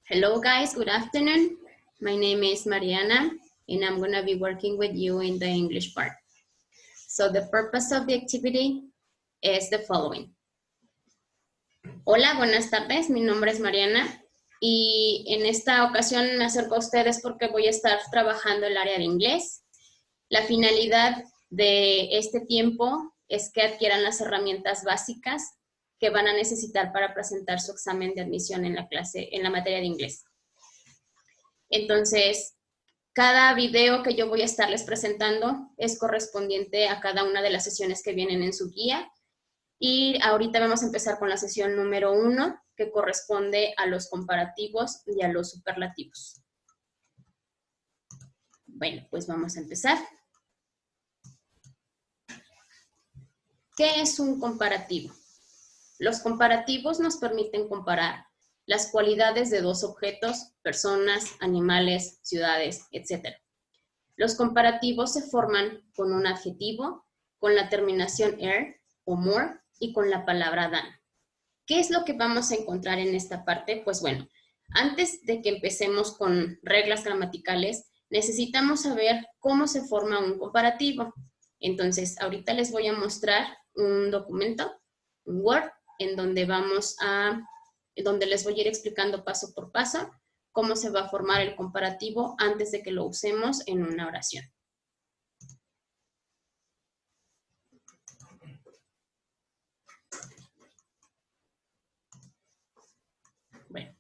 Hello guys, good afternoon. My name is Mariana and I'm going to be working with you in the English part. So the purpose of the activity is the following. Hola, buenas tardes, mi nombre es Mariana y en esta ocasión me acerco a ustedes porque voy a estar trabajando el área de inglés. La finalidad de este tiempo es que adquieran las herramientas básicas que van a necesitar para presentar su examen de admisión en la clase, en la materia de inglés. Entonces, cada video que yo voy a estarles presentando es correspondiente a cada una de las sesiones que vienen en su guía. Y ahorita vamos a empezar con la sesión número 1, que corresponde a los comparativos y a los superlativos. Bueno, pues vamos a empezar. ¿Qué es un comparativo? Los comparativos nos permiten comparar las cualidades de dos objetos, personas, animales, ciudades, etc. Los comparativos se forman con un adjetivo, con la terminación er o more y con la palabra than. ¿Qué es lo que vamos a encontrar en esta parte? Pues bueno, antes de que empecemos con reglas gramaticales, necesitamos saber cómo se forma un comparativo. Entonces, ahorita les voy a mostrar un documento, un Word, en donde les voy a ir explicando paso por paso cómo se va a formar el comparativo antes de que lo usemos en una oración. Bueno,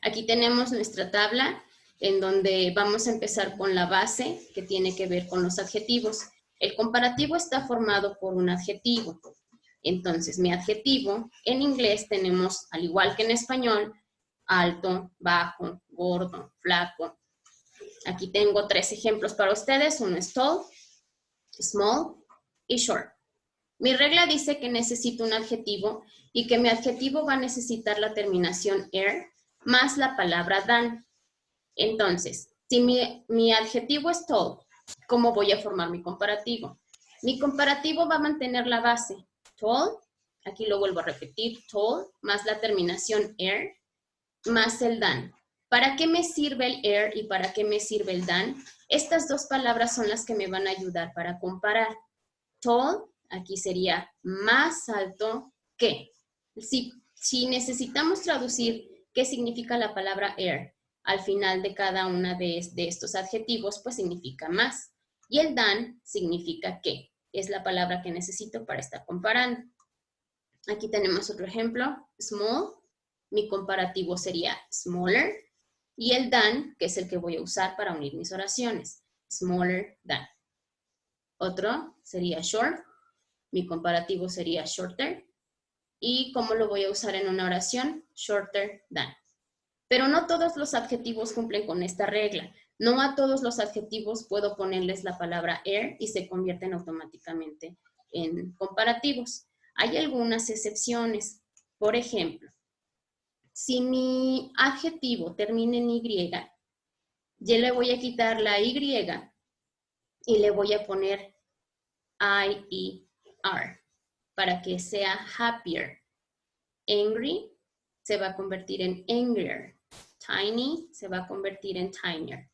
aquí tenemos nuestra tabla en donde vamos a empezar con la base que tiene que ver con los adjetivos. El comparativo está formado por un adjetivo. Entonces, mi adjetivo, en inglés tenemos, al igual que en español, alto, bajo, gordo, flaco. Aquí tengo 3 ejemplos para ustedes. Uno es tall, small y short. Mi regla dice que necesito un adjetivo y que mi adjetivo va a necesitar la terminación er más la palabra than. Entonces, si mi adjetivo es tall, ¿cómo voy a formar mi comparativo? Mi comparativo va a mantener la base. Tall, aquí lo vuelvo a repetir, tall, más la terminación er, más el than. ¿Para qué me sirve el er y para qué me sirve el than? Estas dos palabras son las que me van a ayudar para comparar. Tall, aquí sería más alto que. Si necesitamos traducir qué significa la palabra er al final de cada una de estos adjetivos, pues significa más. Y el than significa que. Es la palabra que necesito para estar comparando. Aquí tenemos otro ejemplo, small. Mi comparativo sería smaller. Y el than, que es el que voy a usar para unir mis oraciones, smaller than. Otro sería short. Mi comparativo sería shorter. ¿Y cómo lo voy a usar en una oración? Shorter than. Pero no todos los adjetivos cumplen con esta regla. No a todos los adjetivos puedo ponerles la palabra er y se convierten automáticamente en comparativos. Hay algunas excepciones. Por ejemplo, si mi adjetivo termina en y, yo le voy a quitar la y y le voy a poner ier para que sea happier. Angry se va a convertir en angrier. Tiny se va a convertir en tinier.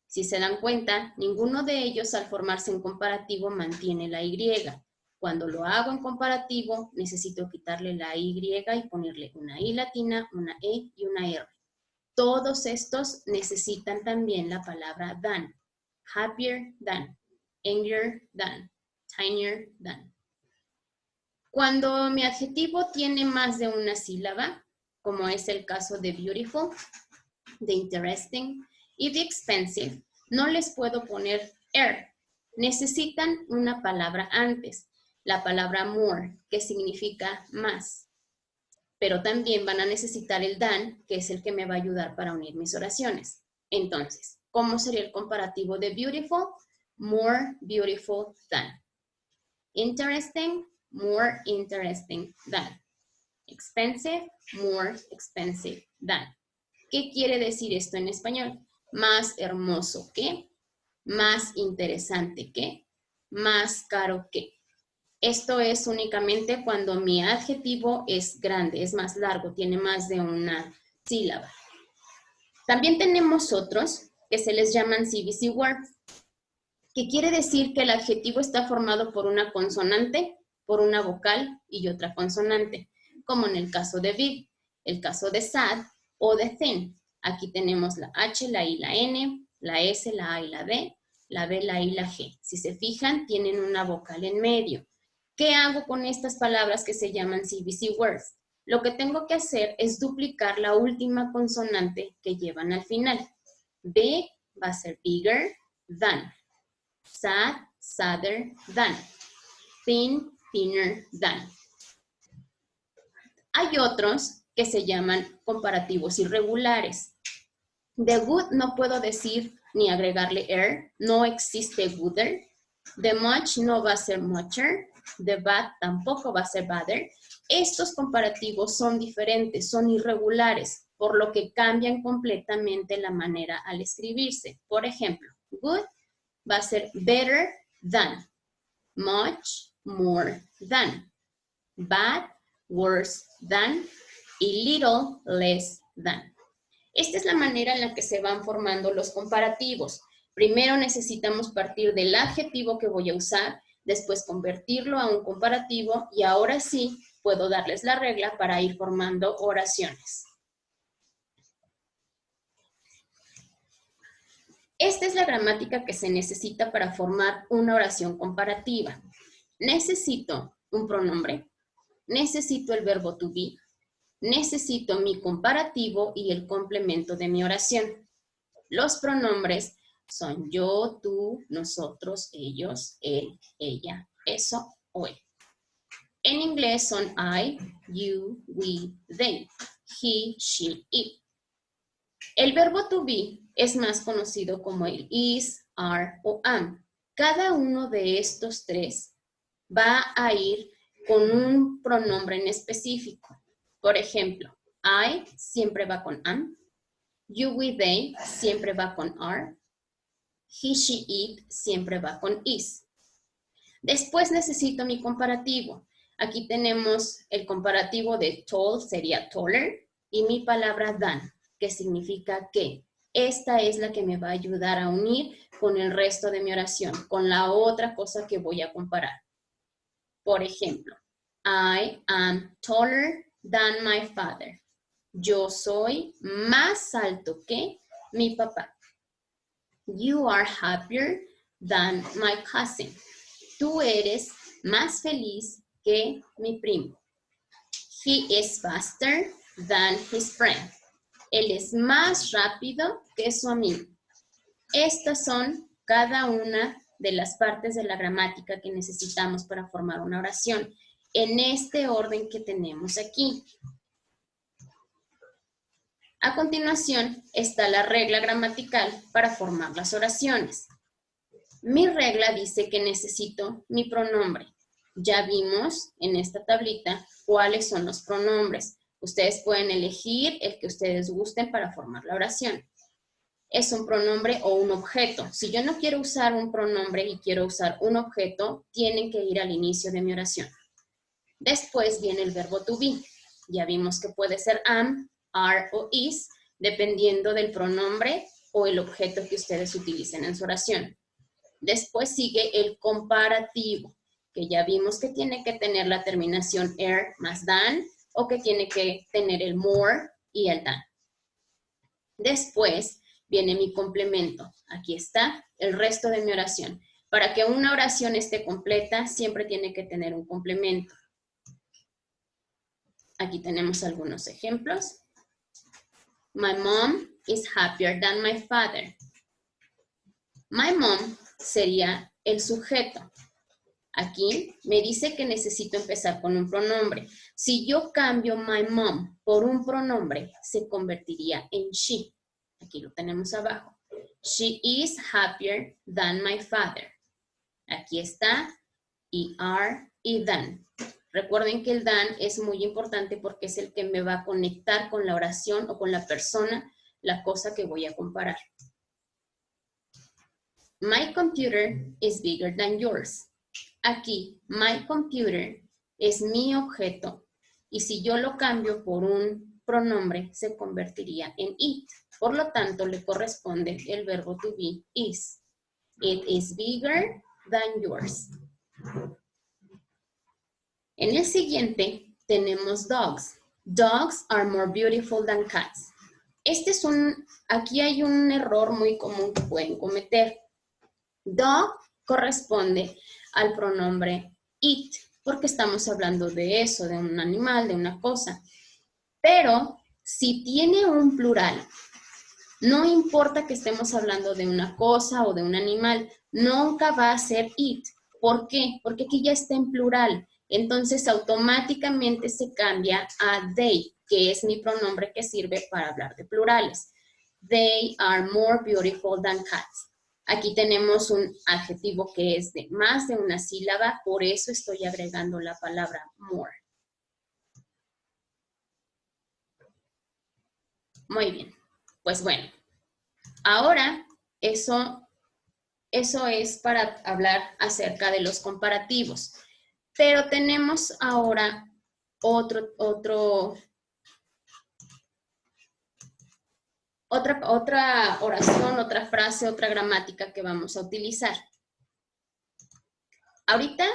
Si se dan cuenta, ninguno de ellos al formarse en comparativo mantiene la y. Cuando lo hago en comparativo, necesito quitarle la y y ponerle una i latina, una e y una r. Todos estos necesitan también la palabra than. Happier than, angrier than, tinier than. Cuando mi adjetivo tiene más de una sílaba, como es el caso de beautiful, de interesting y de expensive, no les puedo poner er. Necesitan una palabra antes, la palabra more, que significa más. Pero también van a necesitar el than, que es el que me va a ayudar para unir mis oraciones. Entonces, ¿cómo sería el comparativo de beautiful? More beautiful than. Interesting, more interesting than. Expensive, more expensive than. ¿Qué quiere decir esto en español? Más hermoso que, más interesante que, más caro que. Esto es únicamente cuando mi adjetivo es grande, es más largo, tiene más de una sílaba. También tenemos otros que se les llaman CVC words, que quiere decir que el adjetivo está formado por una consonante, por una vocal y otra consonante, como en el caso de big, el caso de sad o de thin. Aquí tenemos la H, la I, la N, la S, la A y la D, la B, la I, la G. Si se fijan, tienen una vocal en medio. ¿Qué hago con estas palabras que se llaman CVC words? Lo que tengo que hacer es duplicar la última consonante que llevan al final. Big va a ser bigger than. Sad, sadder than. Thin, thinner than. Hay otros que se llaman comparativos irregulares. De good no puedo decir ni agregarle er, no existe gooder. De much no va a ser mucher. De bad tampoco va a ser badder. Estos comparativos son diferentes, son irregulares, por lo que cambian completamente la manera al escribirse. Por ejemplo, good va a ser better than, much, more than, bad, worse than y little, less than. Esta es la manera en la que se van formando los comparativos. Primero necesitamos partir del adjetivo que voy a usar, después convertirlo a un comparativo y ahora sí puedo darles la regla para ir formando oraciones. Esta es la gramática que se necesita para formar una oración comparativa. Necesito un pronombre, necesito el verbo to be, necesito mi comparativo y el complemento de mi oración. Los pronombres son yo, tú, nosotros, ellos, él, ella, eso o él. En inglés son I, you, we, they, he, she, it. El verbo to be es más conocido como el is, are o am. Cada uno de estos tres va a ir con un pronombre en específico. Por ejemplo, I siempre va con am, you, we, they siempre va con are, he, she, it siempre va con is. Después necesito mi comparativo. Aquí tenemos el comparativo de tall, sería taller, y mi palabra than, que significa que. Esta es la que me va a ayudar a unir con el resto de mi oración, con la otra cosa que voy a comparar. Por ejemplo, I am taller than my father. Yo soy más alto que mi papá. You are happier than my cousin. Tú eres más feliz que mi primo. He is faster than his friend. Él es más rápido que su amigo. Estas son cada una de las partes de la gramática que necesitamos para formar una oración, en este orden que tenemos aquí. A continuación está la regla gramatical para formar las oraciones. Mi regla dice que necesito mi pronombre. Ya vimos en esta tablita cuáles son los pronombres. Ustedes pueden elegir el que ustedes gusten para formar la oración. Es un pronombre o un objeto. Si yo no quiero usar un pronombre y quiero usar un objeto, tienen que ir al inicio de mi oración. Después viene el verbo to be. Ya vimos que puede ser am, are o is, dependiendo del pronombre o el objeto que ustedes utilicen en su oración. Después sigue el comparativo, que ya vimos que tiene que tener la terminación er más than, o que tiene que tener el more y el than. Después viene mi complemento. Aquí está el resto de mi oración. Para que una oración esté completa, siempre tiene que tener un complemento. Aquí tenemos algunos ejemplos. My mom is happier than my father. My mom sería el sujeto. Aquí me dice que necesito empezar con un pronombre. Si yo cambio my mom por un pronombre, se convertiría en she. Aquí lo tenemos abajo. She is happier than my father. Aquí está, y are y than. Recuerden que el than es muy importante porque es el que me va a conectar con la oración o con la persona, la cosa que voy a comparar. My computer is bigger than yours. Aquí, my computer es mi objeto y si yo lo cambio por un pronombre, se convertiría en it. Por lo tanto, le corresponde el verbo to be is. It is bigger than yours. En el siguiente tenemos dogs. Dogs are more beautiful than cats. Aquí hay un error muy común que pueden cometer. Dog corresponde al pronombre it, porque estamos hablando de eso, de un animal, de una cosa. Pero si tiene un plural, no importa que estemos hablando de una cosa o de un animal, nunca va a ser it. ¿Por qué? Porque aquí ya está en plural. Entonces automáticamente se cambia a they, que es mi pronombre que sirve para hablar de plurales. They are more beautiful than cats. Aquí tenemos un adjetivo que es de más de una sílaba, por eso estoy agregando la palabra more. Muy bien, pues bueno, ahora eso es para hablar acerca de los comparativos. Pero tenemos ahora otra oración, otra frase, otra gramática que vamos a utilizar. Ahorita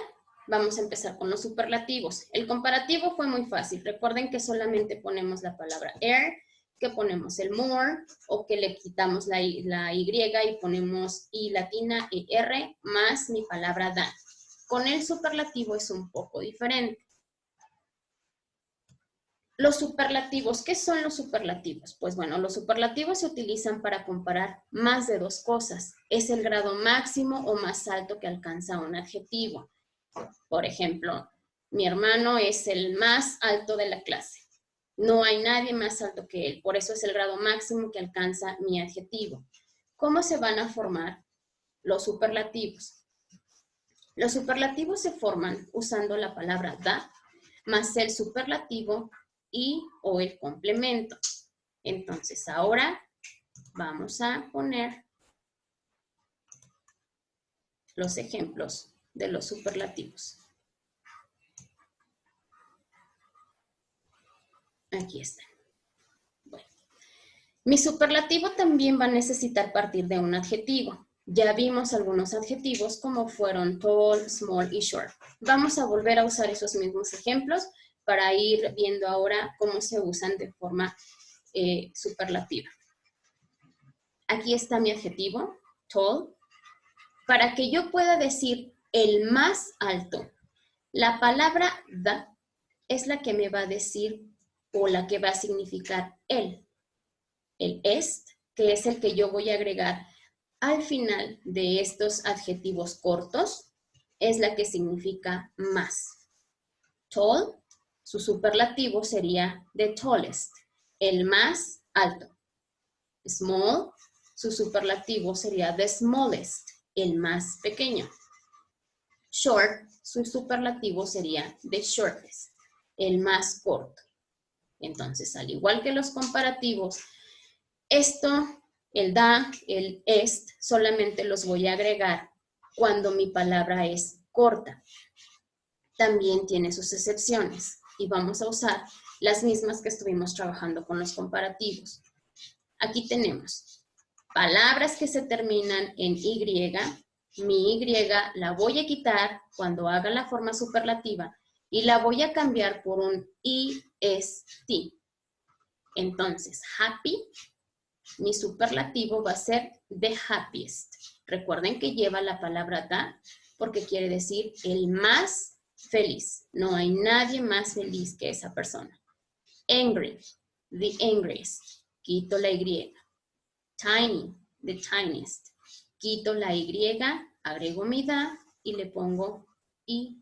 vamos a empezar con los superlativos. El comparativo fue muy fácil. Recuerden que solamente ponemos la palabra er, que ponemos el more, o que le quitamos la Y y ponemos I latina e R más mi palabra than. Con el superlativo es un poco diferente. Los superlativos, ¿qué son los superlativos? Pues bueno, los superlativos se utilizan para comparar más de dos cosas. Es el grado máximo o más alto que alcanza un adjetivo. Por ejemplo, mi hermano es el más alto de la clase. No hay nadie más alto que él, por eso es el grado máximo que alcanza mi adjetivo. ¿Cómo se van a formar los superlativos? Los superlativos se forman usando la palabra da más el superlativo y o el complemento. Entonces, ahora vamos a poner los ejemplos de los superlativos. Aquí están. Bueno, mi superlativo también va a necesitar partir de un adjetivo. Ya vimos algunos adjetivos como fueron tall, small y short. Vamos a volver a usar esos mismos ejemplos para ir viendo ahora cómo se usan de forma superlativa. Aquí está mi adjetivo, tall. Para que yo pueda decir el más alto, la palabra the es la que me va a decir o la que va a significar el. El est, que es el que yo voy a agregar al final de estos adjetivos cortos, es la que significa más. Tall, su superlativo sería the tallest, el más alto. Small, su superlativo sería the smallest, el más pequeño. Short, su superlativo sería the shortest, el más corto. Entonces, al igual que los comparativos, esto, el da, el est, solamente los voy a agregar cuando mi palabra es corta. También tiene sus excepciones y vamos a usar las mismas que estuvimos trabajando con los comparativos. Aquí tenemos palabras que se terminan en Y. Mi Y la voy a quitar cuando haga la forma superlativa y la voy a cambiar por un est. Entonces, happy, mi superlativo va a ser the happiest. Recuerden que lleva la palabra da porque quiere decir el más feliz. No hay nadie más feliz que esa persona. Angry, the angriest. Quito la Y. Tiny, the tiniest. Quito la Y, agrego mi da y le pongo I-E-S-T.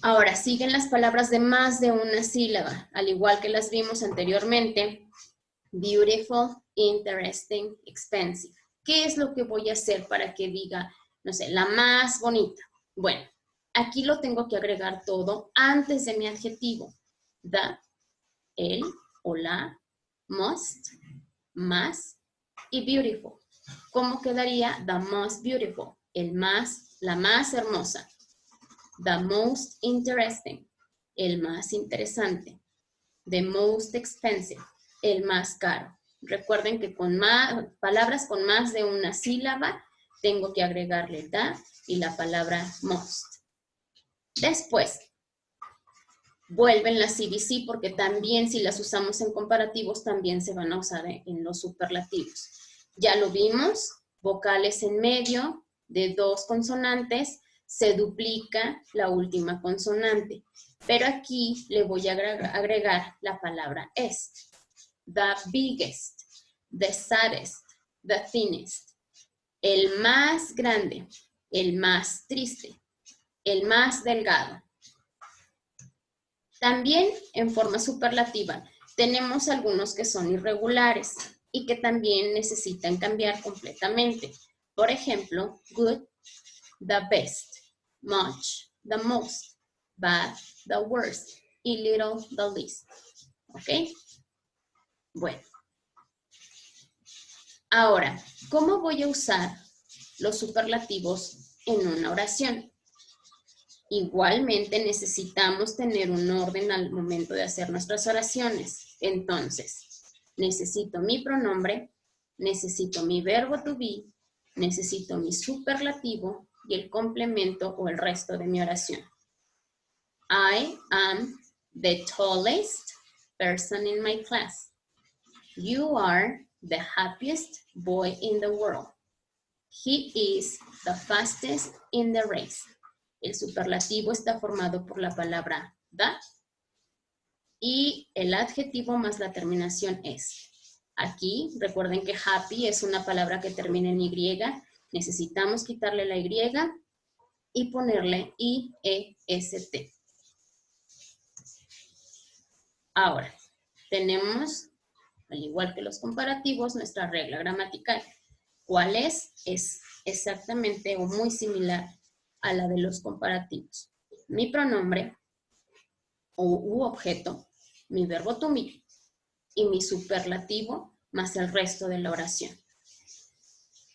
Ahora, siguen las palabras de más de una sílaba, al igual que las vimos anteriormente. Beautiful, interesting, expensive. ¿Qué es lo que voy a hacer para que diga, no sé, la más bonita? Bueno, aquí lo tengo que agregar todo antes de mi adjetivo. The, el o la, most, más y beautiful. ¿Cómo quedaría? The most beautiful, la más hermosa. The most interesting, el más interesante. The most expensive, el más caro. Recuerden que con palabras con más de una sílaba, tengo que agregarle the y la palabra most. Después, vuelven las CVC porque también si las usamos en comparativos, también se van a usar en los superlativos. Ya lo vimos, vocales en medio de dos consonantes, se duplica la última consonante. Pero aquí le voy a agregar la palabra est. The biggest, the saddest, the thinnest. El más grande, el más triste, el más delgado. También en forma superlativa tenemos algunos que son irregulares y que también necesitan cambiar completamente. Por ejemplo, good, the best, much, the most, bad, the worst y little, the least. ¿Ok? Bueno. Ahora, ¿cómo voy a usar los superlativos en una oración? Igualmente necesitamos tener un orden al momento de hacer nuestras oraciones. Entonces, necesito mi pronombre, necesito mi verbo to be, necesito mi superlativo y el complemento o el resto de mi oración. I am the tallest person in my class. You are the happiest boy in the world. He is the fastest in the race. El superlativo está formado por la palabra the y el adjetivo más la terminación es. Aquí, recuerden que happy es una palabra que termina en Y. Necesitamos quitarle la Y y ponerle IEST. Ahora, tenemos, al igual que los comparativos, nuestra regla gramatical. ¿Cuál es? Es exactamente o muy similar a la de los comparativos. Mi pronombre u objeto, mi verbo to be y mi superlativo más el resto de la oración.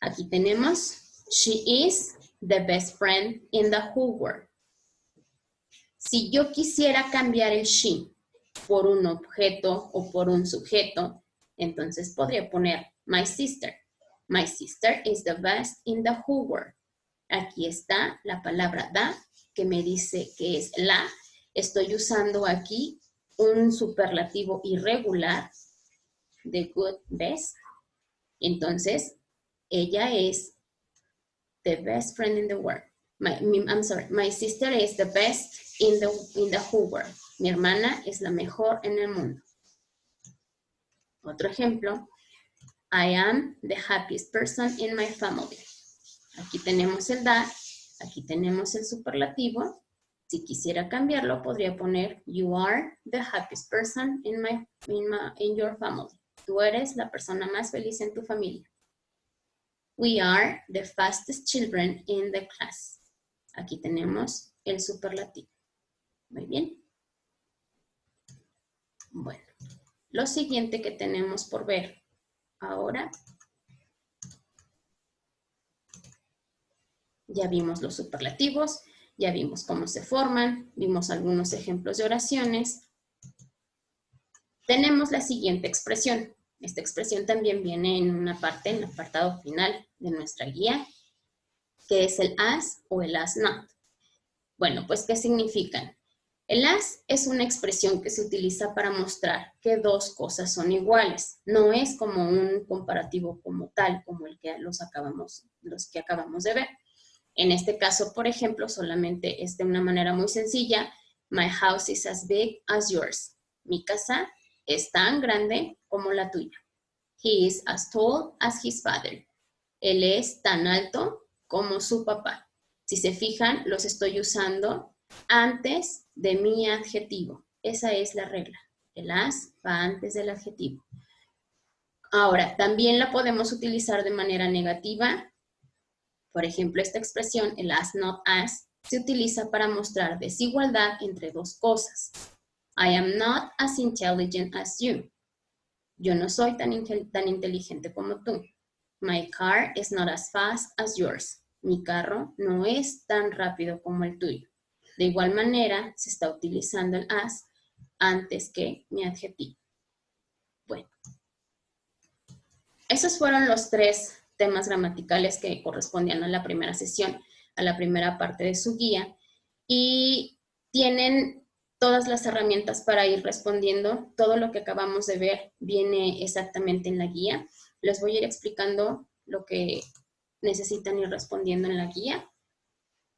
Aquí tenemos, she is the best friend in the whole world. Si yo quisiera cambiar el she por un objeto o por un sujeto, entonces podría poner my sister. My sister is the best in the whole world. Aquí está la palabra the, que me dice que es la. Estoy usando aquí un superlativo irregular de good, best. Entonces, ella es the best friend in the world. My sister is the best in the whole world. Mi hermana es la mejor en el mundo. Otro ejemplo. I am the happiest person in my family. Aquí tenemos el da, aquí tenemos el superlativo. Si quisiera cambiarlo, podría poner you are the happiest person in your family. Tú eres la persona más feliz en tu familia. We are the fastest children in the class. Aquí tenemos el superlativo. Muy bien. Bueno, lo siguiente que tenemos por ver ahora. Ya vimos los superlativos, ya vimos cómo se forman, vimos algunos ejemplos de oraciones. Tenemos la siguiente expresión. Esta expresión también viene en una parte, en el apartado final de nuestra guía, que es el as o el as not. Bueno, pues, ¿qué significan? El as es una expresión que se utiliza para mostrar que dos cosas son iguales. No es como un comparativo como tal, como los que acabamos de ver. En este caso, por ejemplo, solamente es de una manera muy sencilla. My house is as big as yours. Mi casa es tan grande como la tuya. He is as tall as his father. Él es tan alto como su papá. Si se fijan, los estoy usando antes de mi adjetivo. Esa es la regla. El as va antes del adjetivo. Ahora, también la podemos utilizar de manera negativa. Por ejemplo, esta expresión, el as not as, se utiliza para mostrar desigualdad entre dos cosas. I am not as intelligent as you. Yo no soy tan inteligente como tú. My car is not as fast as yours. Mi carro no es tan rápido como el tuyo. De igual manera, se está utilizando el as antes que mi adjetivo. Bueno, esos fueron los 3 temas gramaticales que correspondían a la primera sesión, a la primera parte de su guía, y tienen todas las herramientas para ir respondiendo. Todo lo que acabamos de ver viene exactamente en la guía. Les voy a ir explicando lo que necesitan ir respondiendo en la guía.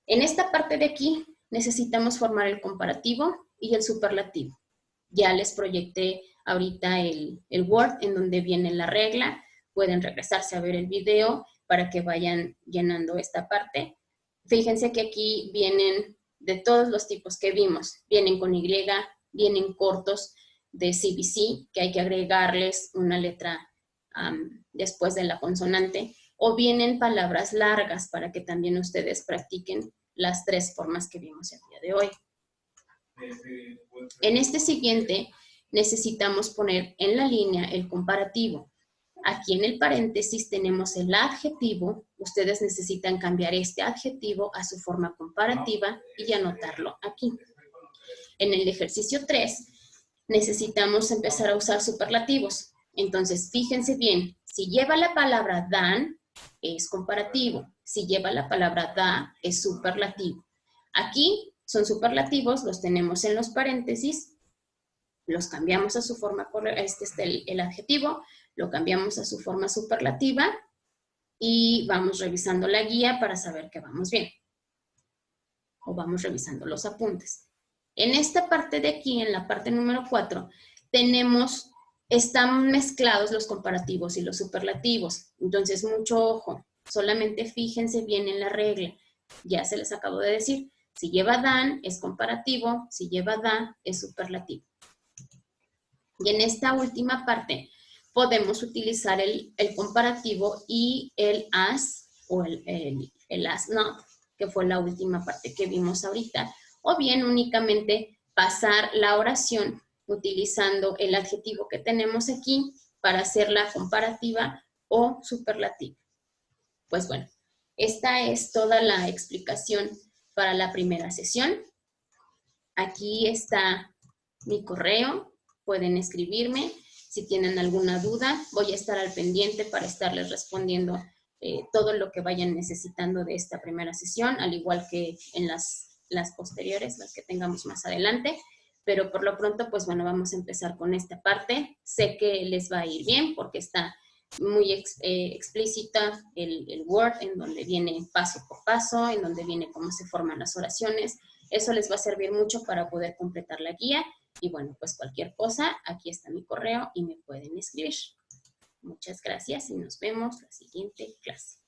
En esta parte de aquí necesitamos formar el comparativo y el superlativo. Ya les proyecté ahorita el Word en donde viene la regla. Pueden regresarse a ver el video para que vayan llenando esta parte. Fíjense que aquí vienen de todos los tipos que vimos. Vienen con Y, vienen cortos de CBC, que hay que agregarles una letra después de la consonante, o vienen palabras largas para que también ustedes practiquen las 3 formas que vimos el día de hoy. En este siguiente necesitamos poner en la línea el comparativo. Aquí en el paréntesis tenemos el adjetivo. Ustedes necesitan cambiar este adjetivo a su forma comparativa y anotarlo aquí. En el ejercicio 3 necesitamos empezar a usar superlativos. Entonces, fíjense bien, si lleva la palabra dan, es comparativo. Si lleva la palabra da, es superlativo. Aquí son superlativos, los tenemos en los paréntesis, los cambiamos a su forma, este es el adjetivo, lo cambiamos a su forma superlativa y vamos revisando la guía para saber que vamos bien. O vamos revisando los apuntes. En esta parte de aquí, en la parte número 4, están mezclados los comparativos y los superlativos. Entonces, mucho ojo. Solamente fíjense bien en la regla. Ya se les acabo de decir. Si lleva dan, es comparativo. Si lleva da, es superlativo. Y en esta última parte, podemos utilizar el comparativo y el as o el as not, que fue la última parte que vimos ahorita. O bien únicamente pasar la oración utilizando el adjetivo que tenemos aquí para hacerla comparativa o superlativa. Pues bueno, esta es toda la explicación para la primera sesión. Aquí está mi correo, pueden escribirme. Si tienen alguna duda, voy a estar al pendiente para estarles respondiendo todo lo que vayan necesitando de esta primera sesión, al igual que en las posteriores, las que tengamos más adelante. Pero por lo pronto, pues bueno, vamos a empezar con esta parte. Sé que les va a ir bien porque está muy explícita el Word, en donde viene paso por paso, en donde viene cómo se forman las oraciones. Eso les va a servir mucho para poder completar la guía. Y bueno, pues cualquier cosa, aquí está mi correo y me pueden escribir. Muchas gracias y nos vemos la siguiente clase.